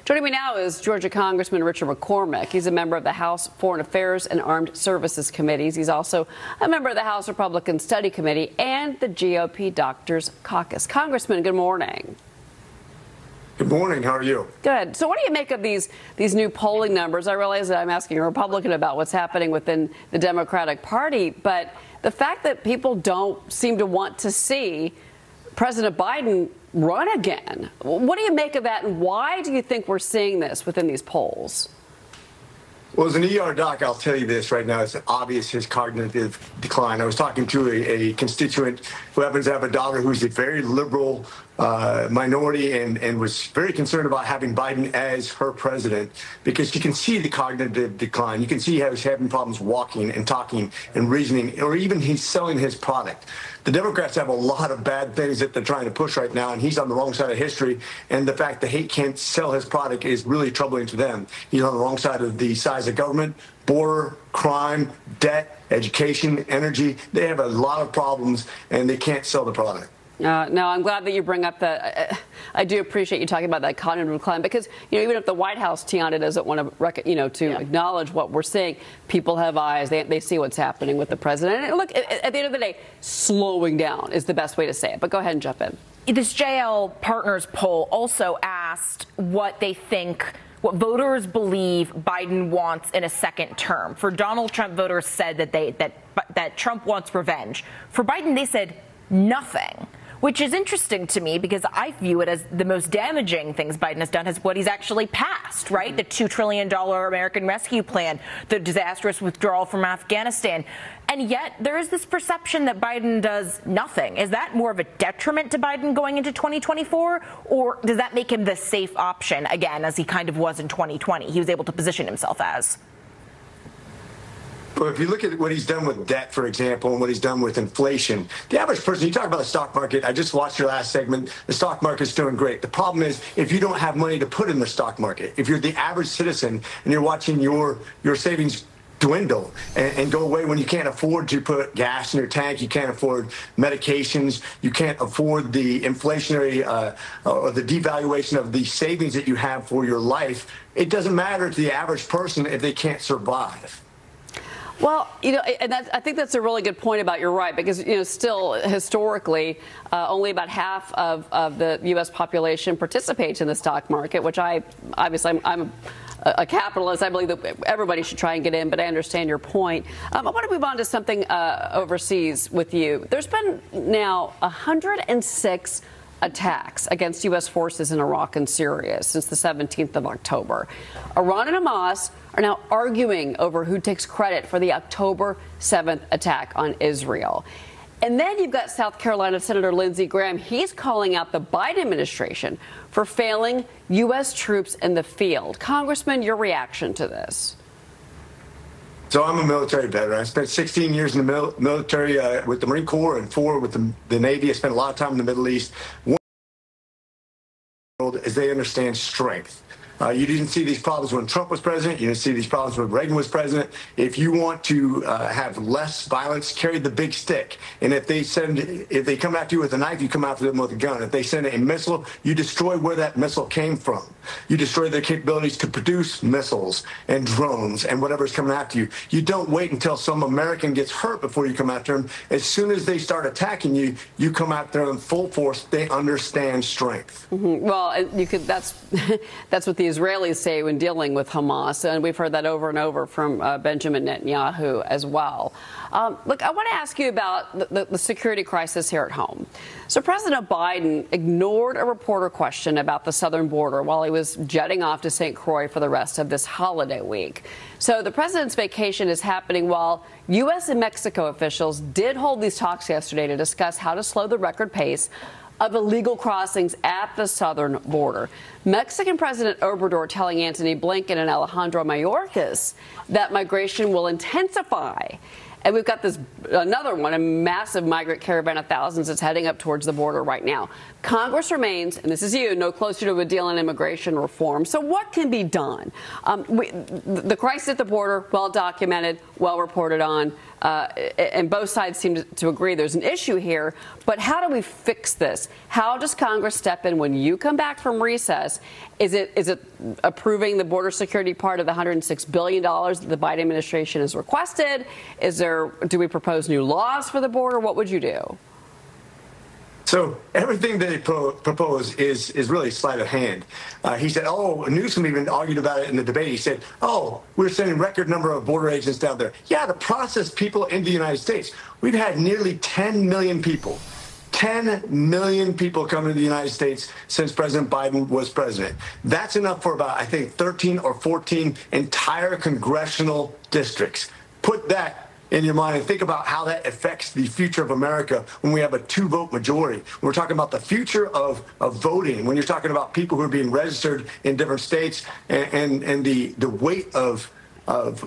Joining me now is Georgia Congressman Richard McCormick. He's a member of the House Foreign Affairs and Armed Services Committees. He's also a member of the House Republican Study Committee and the GOP Doctors Caucus. Congressman, good morning. Good morning. How are you? Good. So what do you make of these new polling numbers? I realize that I'm asking a Republican about what's happening within the Democratic Party, but the fact that people don't seem to want to see President Biden run again. What do you make of that, and why do you think we're seeing this within these polls? Well, as an ER doc, I'll tell you this right now. It's obvious his cognitive decline. I was talking to a constituent who happens to have a daughter who's a very liberal minority and was very concerned about having Biden as her president because you can see the cognitive decline. You can see how he's having problems walking and talking and reasoning, or even he's selling his product. The Democrats have a lot of bad things that they're trying to push right now, and he's on the wrong side of history. And the fact that he can't sell his product is really troubling to them. He's on the wrong side of the size of government, border, crime, debt, education, energy. They have a lot of problems, and they can't sell the product. No, I'm glad that you bring up that. I do appreciate you talking about that cognitive decline because, even if the White House, Tiana, doesn't want to, acknowledge what we're seeing, people have eyes. They see what's happening with the president. And look, at the end of the day, slowing down is the best way to say it. But go ahead and jump in. This JL Partners poll also asked what they think, what voters believe Biden wants in a second term. For Donald Trump, voters said that Trump wants revenge. For Biden, they said nothing. Which is interesting to me because I view it as the most damaging things Biden has done is what he's actually passed, right? Mm-hmm. The $2 trillion American Rescue Plan, the disastrous withdrawal from Afghanistan. And yet there is this perception that Biden does nothing. Is that more of a detriment to Biden going into 2024? Or does that make him the safe option again, as he kind of was in 2020? He was able to position himself as. But if you look at what he's done with debt, for example, and what he's done with inflation, the average person, you talk about the stock market. I just watched your last segment. The stock market's doing great. The problem is if you don't have money to put in the stock market, if you're the average citizen and you're watching your savings dwindle and go away when you can't afford to put gas in your tank, you can't afford medications, you can't afford the inflationary or the devaluation of the savings that you have for your life, it doesn't matter to the average person if they can't survive. Well, and I think that's a really good point about you're right, because, still historically, only about half of the U.S. population participates in the stock market, which I'm a capitalist. I believe that everybody should try and get in, but I understand your point. I want to move on to something overseas with you. There's been now 106 attacks against U.S. forces in Iraq and Syria since the 17th of October. Iran and Hamas are now arguing over who takes credit for the October 7th attack on Israel. And then you've got South Carolina Senator Lindsey Graham. He's calling out the Biden administration for failing U.S. troops in the field. Congressman, your reaction to this? So I'm a military veteran. I spent 16 years in the military with the Marine Corps and 4 with the Navy. I spent a lot of time in the Middle East. One is they understand strength. You didn't see these problems when Trump was president. You didn't see these problems when Reagan was president. If you want to have less violence, carry the big stick. And if they come after you with a knife, you come after them with a gun. If they send a missile, you destroy where that missile came from. You destroy their capabilities to produce missiles and drones and whatever's coming after you. You don't wait until some American gets hurt before you come after them. As soon as they start attacking you, you come after them full force. They understand strength. Mm-hmm. Well, that's what the Israelis say when dealing with Hamas, and we've heard that over and over from Benjamin Netanyahu as well. Look, I want to ask you about the security crisis here at home. So President Biden ignored a reporter question about the southern border while he was jetting off to St. Croix for the rest of this holiday week. So the president's vacation is happening while U.S. and Mexico officials did hold these talks yesterday to discuss how to slow the record pace of illegal crossings at the southern border. Mexican President Obrador telling Antony Blinken and Alejandro Mayorkas that migration will intensify. And we've got another one, a massive migrant caravan of thousands that's heading up towards the border right now. Congress remains, and this is no closer to a deal on immigration reform. So what can be done? The crisis at the border, well documented, well reported on. and both sides seem to agree there's an issue here. But how do we fix this? How does Congress step in when you come back from recess? Is it approving the border security part of the $106 billion that the Biden administration has requested? Do we propose new laws for the border? What would you do? So everything they propose is really sleight of hand. He said, Newsom even argued about it in the debate. He said, we're sending record number of border agents down there. Yeah, to process people into the United States. We've had nearly 10 million people. 10 million people coming to the United States since President Biden was president. That's enough for about, I think, 13 or 14 entire congressional districts. Put that in your mind and think about how that affects the future of America when we have a 2-vote majority. When we're talking about the future of voting, when you're talking about people who are being registered in different states and the weight of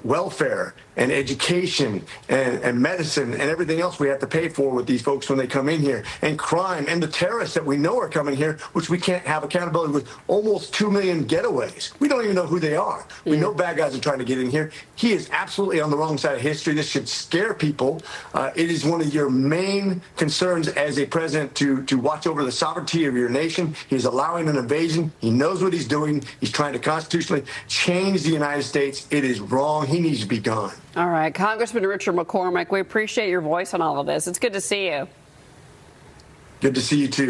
welfare and education and medicine and everything else we have to pay for with these folks when they come in here, and crime and the terrorists that we know are coming here, which we can't have accountability with. Almost 2 million getaways. We don't even know who they are. We know bad guys are trying to get in here. He is absolutely on the wrong side of history. This should scare people. It is one of your main concerns as a president to watch over the sovereignty of your nation. He's allowing an invasion. He knows what he's doing. He's trying to constitutionally change the United States. It is wrong. He needs to be gone. All right. Congressman Richard McCormick, we appreciate your voice on all of this. It's good to see you. Good to see you, too.